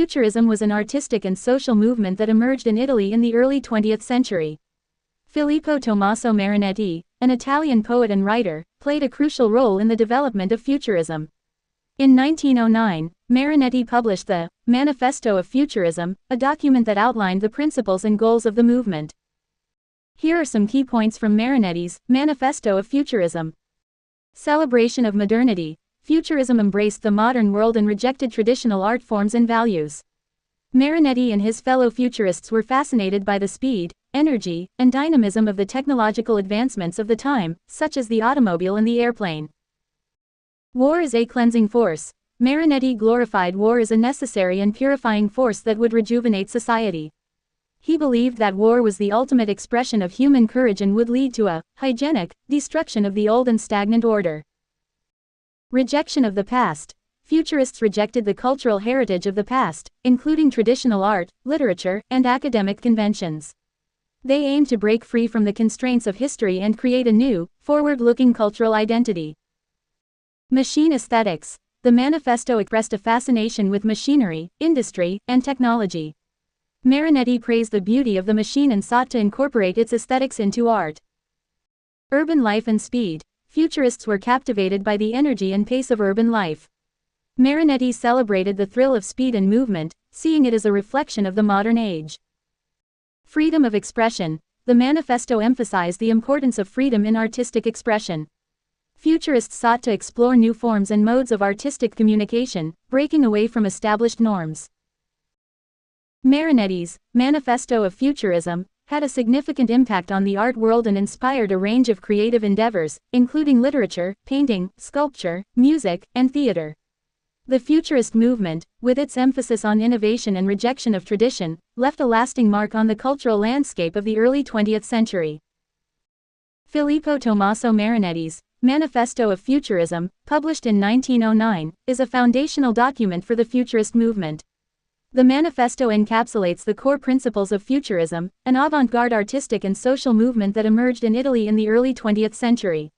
Futurism was an artistic and social movement that emerged in Italy in the early 20th century. Filippo Tommaso Marinetti, an Italian poet and writer, played a crucial role in the development of Futurism. In 1909, Marinetti published the Manifesto of Futurism, a document that outlined the principles and goals of the movement. Here are some key points from Marinetti's Manifesto of Futurism. Celebration of modernity. Futurism embraced the modern world and rejected traditional art forms and values. Marinetti and his fellow futurists were fascinated by the speed, energy, and dynamism of the technological advancements of the time, such as the automobile and the airplane. War is a cleansing force. Marinetti glorified war as a necessary and purifying force that would rejuvenate society. He believed that war was the ultimate expression of human courage and would lead to a hygienic destruction of the old and stagnant order. Rejection of the past. Futurists rejected the cultural heritage of the past, including traditional art, literature, and academic conventions. They aimed to break free from the constraints of history and create a new, forward-looking cultural identity. Machine aesthetics. The manifesto expressed a fascination with machinery, industry, and technology. Marinetti praised the beauty of the machine and sought to incorporate its aesthetics into art. Urban life and speed. Futurists were captivated by the energy and pace of urban life. Marinetti celebrated the thrill of speed and movement, seeing it as a reflection of the modern age. Freedom of expression. The manifesto emphasized the importance of freedom in artistic expression. Futurists sought to explore new forms and modes of artistic communication, breaking away from established norms. Marinetti's Manifesto of Futurism had a significant impact on the art world and inspired a range of creative endeavors, including literature, painting, sculpture, music, and theater. The Futurist movement, with its emphasis on innovation and rejection of tradition, left a lasting mark on the cultural landscape of the early 20th century. Filippo Tommaso Marinetti's Manifesto of Futurism, published in 1909, is a foundational document for the Futurist movement. The manifesto encapsulates the core principles of Futurism, an avant-garde artistic and social movement that emerged in Italy in the early 20th century.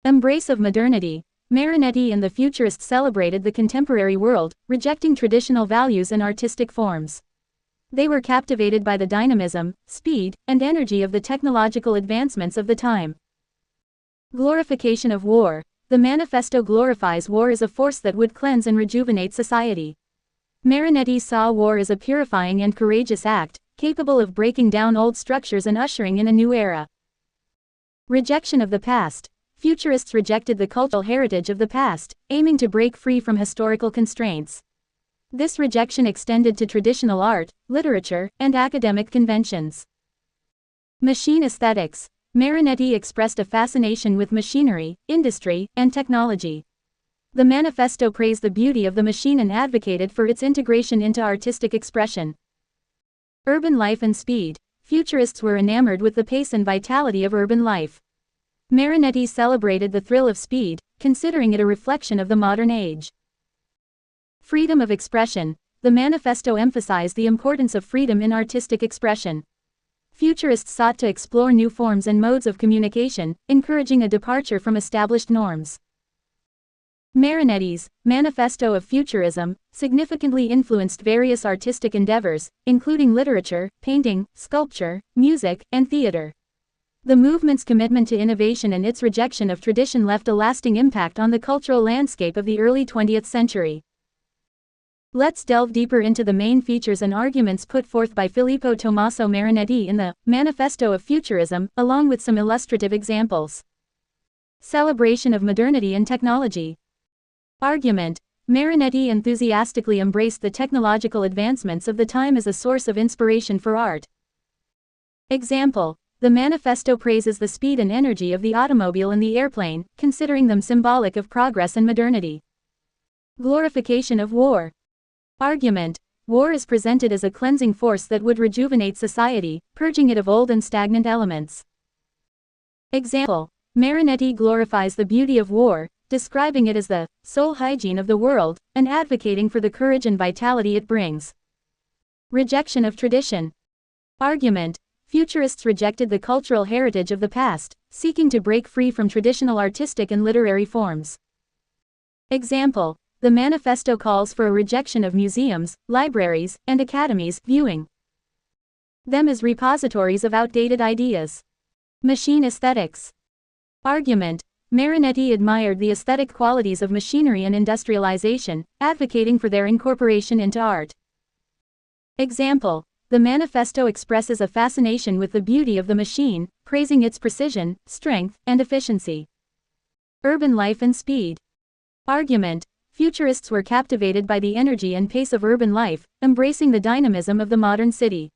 Embrace of modernity. Marinetti and the Futurists celebrated the contemporary world, rejecting traditional values and artistic forms. They were captivated by the dynamism, speed, and energy of the technological advancements of the time. Glorification of war. The manifesto glorifies war as a force that would cleanse and rejuvenate society. Marinetti saw war as a purifying and courageous act, capable of breaking down old structures and ushering in a new era. Rejection of the past. Futurists rejected the cultural heritage of the past, aiming to break free from historical constraints. This rejection extended to traditional art, literature, and academic conventions. Machine aesthetics. Marinetti expressed a fascination with machinery, industry, and technology. The manifesto praised the beauty of the machine and advocated for its integration into artistic expression. Urban life and speed. Futurists were enamored with the pace and vitality of urban life. Marinetti celebrated the thrill of speed, considering it a reflection of the modern age. Freedom of expression. The manifesto emphasized the importance of freedom in artistic expression. Futurists sought to explore new forms and modes of communication, encouraging a departure from established norms. Marinetti's Manifesto of Futurism significantly influenced various artistic endeavors, including literature, painting, sculpture, music, and theater. The movement's commitment to innovation and its rejection of tradition left a lasting impact on the cultural landscape of the early 20th century. Let's delve deeper into the main features and arguments put forth by Filippo Tommaso Marinetti in the Manifesto of Futurism, along with some illustrative examples. Celebration of modernity and technology. Argument. Marinetti enthusiastically embraced the technological advancements of the time as a source of inspiration for art. Example. The manifesto praises the speed and energy of the automobile and the airplane, considering them symbolic of progress and modernity. Glorification of war. Argument. War is presented as a cleansing force that would rejuvenate society, purging it of old and stagnant elements. Example. Marinetti glorifies the beauty of war, describing it as the soul hygiene of the world, and advocating for the courage and vitality it brings. Rejection of tradition. Argument. Futurists rejected the cultural heritage of the past, seeking to break free from traditional artistic and literary forms. Example. the manifesto calls for a rejection of museums, libraries, and academies, viewing them as repositories of outdated ideas. Machine aesthetics. Argument. Marinetti admired the aesthetic qualities of machinery and industrialization, advocating for their incorporation into art. Example. The manifesto expresses a fascination with the beauty of the machine, praising its precision, strength, and efficiency. Urban life and speed. Argument. Futurists were captivated by the energy and pace of urban life, embracing the dynamism of the modern city.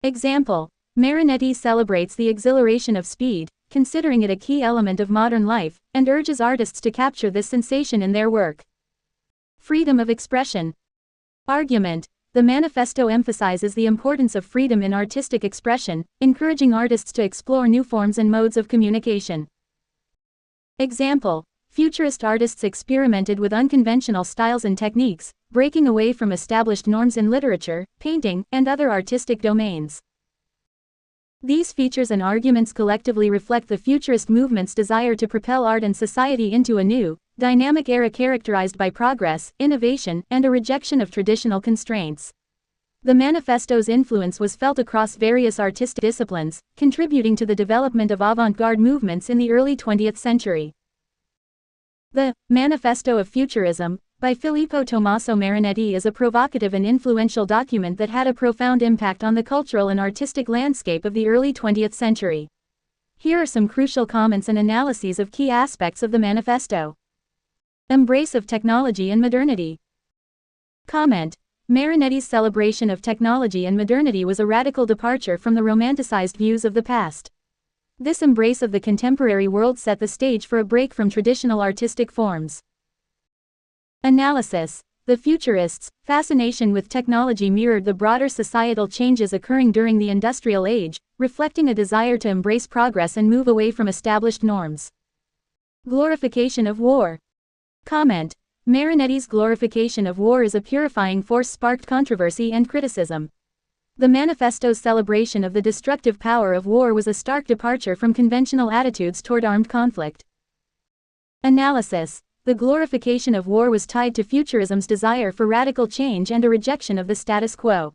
Example. Marinetti celebrates the exhilaration of speed, considering it a key element of modern life, and urges artists to capture this sensation in their work. Freedom of expression. Argument. The manifesto emphasizes the importance of freedom in artistic expression, encouraging artists to explore new forms and modes of communication. Example. Futurist artists experimented with unconventional styles and techniques, breaking away from established norms in literature, painting, and other artistic domains. These features and arguments collectively reflect the futurist movement's desire to propel art and society into a new, dynamic era characterized by progress, innovation, and a rejection of traditional constraints. The manifesto's influence was felt across various artistic disciplines, contributing to the development of avant-garde movements in the early 20th century. The Manifesto of Futurism, by Filippo Tommaso Marinetti, is a provocative and influential document that had a profound impact on the cultural and artistic landscape of the early 20th century. Here are some crucial comments and analyses of key aspects of the manifesto. Embrace of technology and modernity. Comment. Marinetti's celebration of technology and modernity was a radical departure from the romanticized views of the past. This embrace of the contemporary world set the stage for a break from traditional artistic forms. Analysis. The futurists' fascination with technology mirrored the broader societal changes occurring during the industrial age, reflecting a desire to embrace progress and move away from established norms. Glorification of war. Comment. Marinetti's glorification of war as a purifying force sparked controversy and criticism. The manifesto's celebration of the destructive power of war was a stark departure from conventional attitudes toward armed conflict. Analysis. The glorification of war was tied to futurism's desire for radical change and a rejection of the status quo.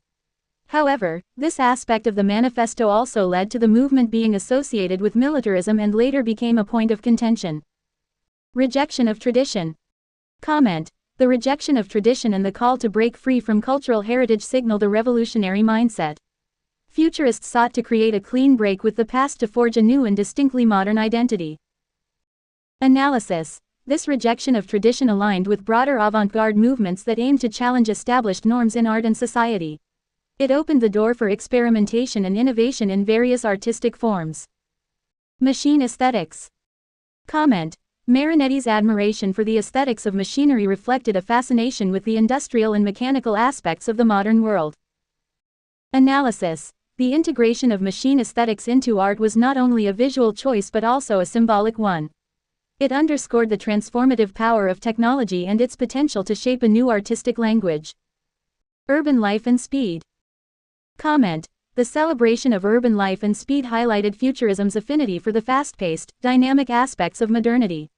However, this aspect of the manifesto also led to the movement being associated with militarism and later became a point of contention. Rejection of tradition. Comment. The rejection of tradition and the call to break free from cultural heritage signaled a revolutionary mindset. Futurists sought to create a clean break with the past to forge a new and distinctly modern identity. Analysis. This rejection of tradition aligned with broader avant-garde movements that aimed to challenge established norms in art and society. It opened the door for experimentation and innovation in various artistic forms. Machine aesthetics. Comment. Marinetti's admiration for the aesthetics of machinery reflected a fascination with the industrial and mechanical aspects of the modern world. Analysis. The integration of machine aesthetics into art was not only a visual choice but also a symbolic one. It underscored the transformative power of technology and its potential to shape a new artistic language. Urban life and speed. Comment. The celebration of urban life and speed highlighted futurism's affinity for the fast-paced, dynamic aspects of modernity.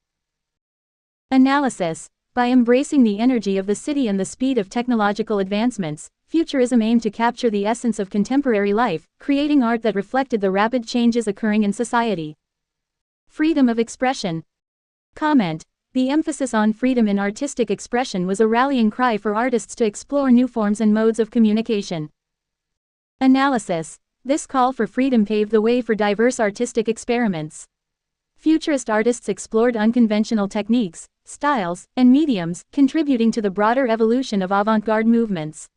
Analysis. By embracing the energy of the city and the speed of technological advancements, futurism aimed to capture the essence of contemporary life, creating art that reflected the rapid changes occurring in society. Freedom of expression. Comment. The emphasis on freedom in artistic expression was a rallying cry for artists to explore new forms and modes of communication. Analysis. This call for freedom paved the way for diverse artistic experiments. Futurist artists explored unconventional techniques, styles, and mediums, contributing to the broader evolution of avant-garde movements.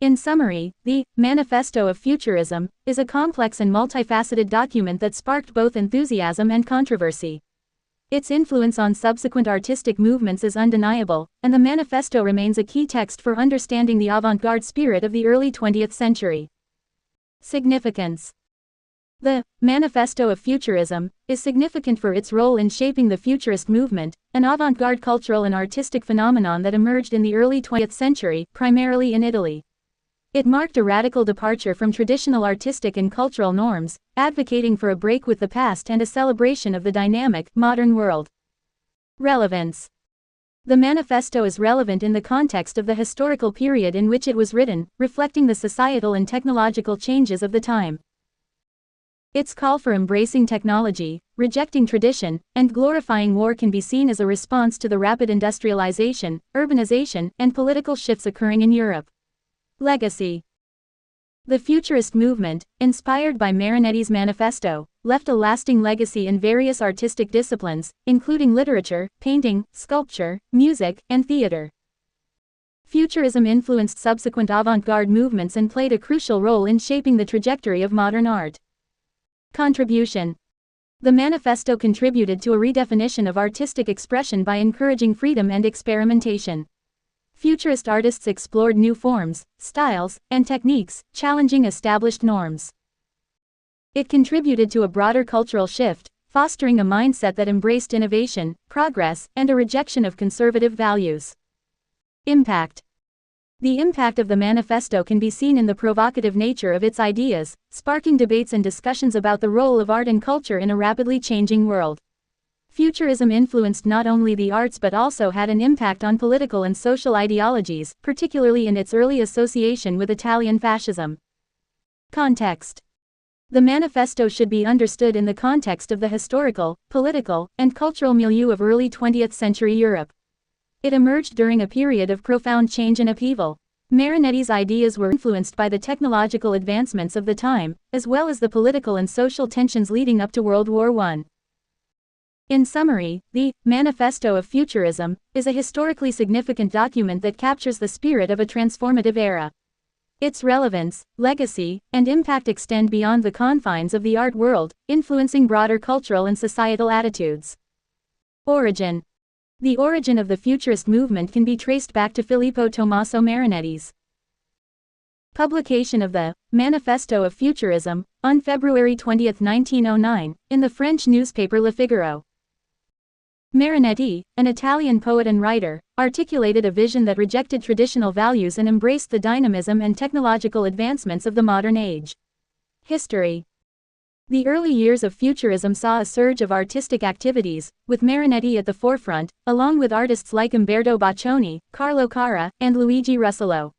In summary, the Manifesto of Futurism is a complex and multifaceted document that sparked both enthusiasm and controversy. Its influence on subsequent artistic movements is undeniable, and the manifesto remains a key text for understanding the avant-garde spirit of the early 20th century. Significance. The Manifesto of Futurism is significant for its role in shaping the futurist movement, an avant-garde cultural and artistic phenomenon that emerged in the early 20th century, primarily in Italy. It marked a radical departure from traditional artistic and cultural norms, advocating for a break with the past and a celebration of the dynamic, modern world. Relevance. The manifesto is relevant in the context of the historical period in which it was written, reflecting the societal and technological changes of the time. Its call for embracing technology, rejecting tradition, and glorifying war can be seen as a response to the rapid industrialization, urbanization, and political shifts occurring in Europe. Legacy. The Futurist movement, inspired by Marinetti's Manifesto, left a lasting legacy in various artistic disciplines, including literature, painting, sculpture, music, and theater. Futurism influenced subsequent avant-garde movements and played a crucial role in shaping the trajectory of modern art. Contribution. The Manifesto contributed to a redefinition of artistic expression by encouraging freedom and experimentation. Futurist artists explored new forms, styles, and techniques, challenging established norms. It contributed to a broader cultural shift, fostering a mindset that embraced innovation, progress, and a rejection of conservative values. Impact. The impact of the Manifesto can be seen in the provocative nature of its ideas, sparking debates and discussions about the role of art and culture in a rapidly changing world. Futurism influenced not only the arts but also had an impact on political and social ideologies, particularly in its early association with Italian fascism. Context. The Manifesto should be understood in the context of the historical, political, and cultural milieu of early 20th century Europe. It emerged during a period of profound change and upheaval. Marinetti's ideas were influenced by the technological advancements of the time, as well as the political and social tensions leading up to World War I. In summary, the Manifesto of Futurism is a historically significant document that captures the spirit of a transformative era. Its relevance, legacy, and impact extend beyond the confines of the art world, influencing broader cultural and societal attitudes. Origin. The origin of the Futurist movement can be traced back to Filippo Tommaso Marinetti's publication of the Manifesto of Futurism on February 20, 1909, in the French newspaper Le Figaro. Marinetti, an Italian poet and writer, articulated a vision that rejected traditional values and embraced the dynamism and technological advancements of the modern age. History. The early years of Futurism saw a surge of artistic activities, with Marinetti at the forefront, along with artists like Umberto Boccioni, Carlo Cara, and Luigi Russolo.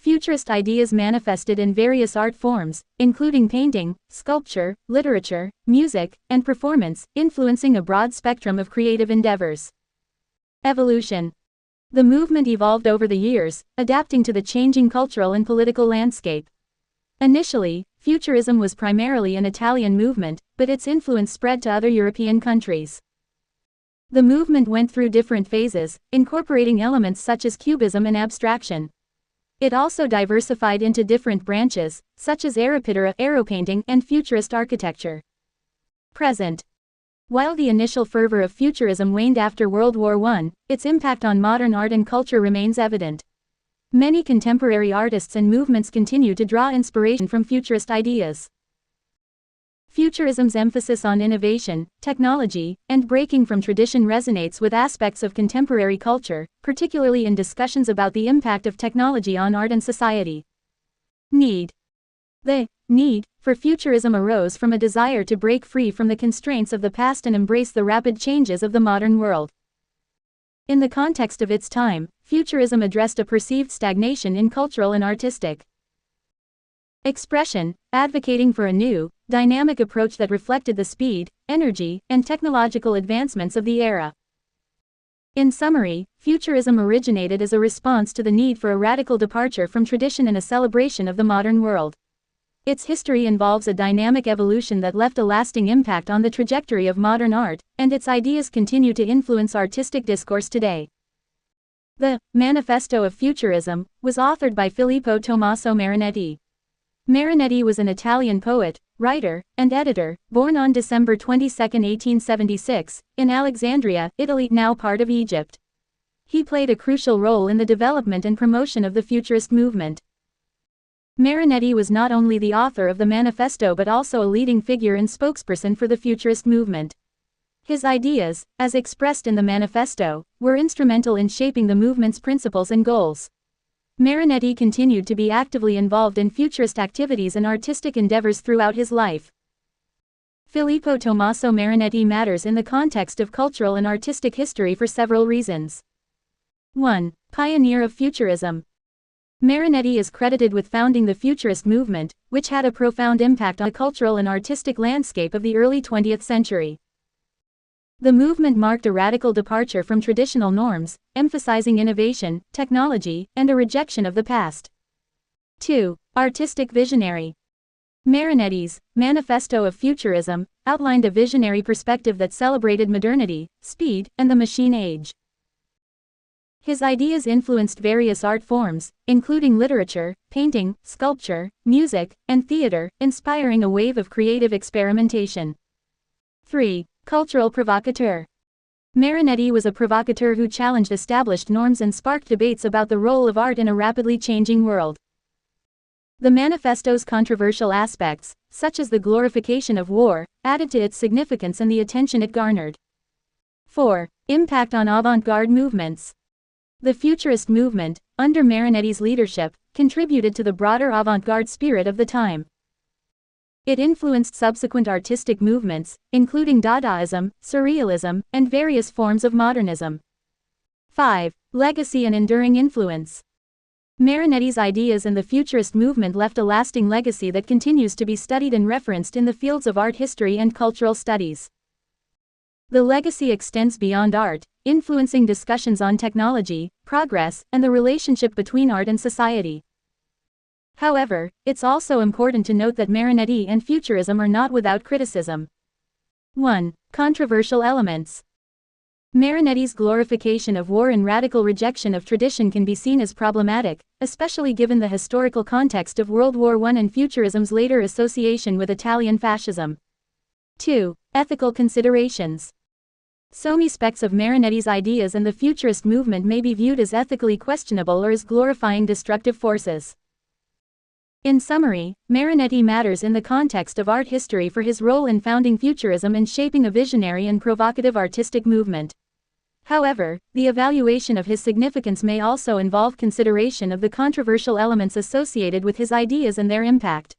Futurist ideas manifested in various art forms, including painting, sculpture, literature, music, and performance, influencing a broad spectrum of creative endeavors. Evolution. The movement evolved over the years, adapting to the changing cultural and political landscape. Initially, Futurism was primarily an Italian movement, but its influence spread to other European countries. The movement went through different phases, incorporating elements such as cubism and abstraction. It also diversified into different branches, such as aeropitera, aeropainting, and futurist architecture. Present. While the initial fervor of Futurism waned after World War I, its impact on modern art and culture remains evident. Many contemporary artists and movements continue to draw inspiration from Futurist ideas. Futurism's emphasis on innovation, technology, and breaking from tradition resonates with aspects of contemporary culture, particularly in discussions about the impact of technology on art and society. Need. The need for Futurism arose from a desire to break free from the constraints of the past and embrace the rapid changes of the modern world. In the context of its time, Futurism addressed a perceived stagnation in cultural and artistic expression, advocating for a new, dynamic approach that reflected the speed, energy, and technological advancements of the era. In summary, Futurism originated as a response to the need for a radical departure from tradition and a celebration of the modern world. Its history involves a dynamic evolution that left a lasting impact on the trajectory of modern art, and its ideas continue to influence artistic discourse today. The Manifesto of Futurism was authored by Filippo Tommaso Marinetti. Marinetti was an Italian poet, writer, and editor, born on December 22, 1876, in Alexandria, Italy, now part of Egypt. He played a crucial role in the development and promotion of the Futurist movement. Marinetti was not only the author of the Manifesto but also a leading figure and spokesperson for the Futurist movement. His ideas, as expressed in the Manifesto, were instrumental in shaping the movement's principles and goals. Marinetti continued to be actively involved in Futurist activities and artistic endeavors throughout his life. Filippo Tommaso Marinetti matters in the context of cultural and artistic history for several reasons. 1. Pioneer of Futurism. Marinetti is credited with founding the Futurist movement, which had a profound impact on the cultural and artistic landscape of the early 20th century. The movement marked a radical departure from traditional norms, emphasizing innovation, technology, and a rejection of the past. 2. Artistic visionary. Marinetti's Manifesto of Futurism outlined a visionary perspective that celebrated modernity, speed, and the machine age. His ideas influenced various art forms, including literature, painting, sculpture, music, and theater, inspiring a wave of creative experimentation. 3. Cultural provocateur. Marinetti was a provocateur who challenged established norms and sparked debates about the role of art in a rapidly changing world. The manifesto's controversial aspects, such as the glorification of war, added to its significance and the attention it garnered. 4. Impact on avant-garde movements. The Futurist movement, under Marinetti's leadership, contributed to the broader avant-garde spirit of the time. It influenced subsequent artistic movements, including Dadaism, Surrealism, and various forms of modernism. 5. Legacy and enduring influence. Marinetti's ideas and the Futurist movement left a lasting legacy that continues to be studied and referenced in the fields of art history and cultural studies. The legacy extends beyond art, influencing discussions on technology, progress, and the relationship between art and society. However, it's also important to note that Marinetti and Futurism are not without criticism. 1. Controversial elements. Marinetti's glorification of war and radical rejection of tradition can be seen as problematic, especially given the historical context of World War I and Futurism's later association with Italian fascism. 2. Ethical considerations. Some aspects of Marinetti's ideas and the Futurist movement may be viewed as ethically questionable or as glorifying destructive forces. In summary, Marinetti matters in the context of art history for his role in founding Futurism and shaping a visionary and provocative artistic movement. However, the evaluation of his significance may also involve consideration of the controversial elements associated with his ideas and their impact.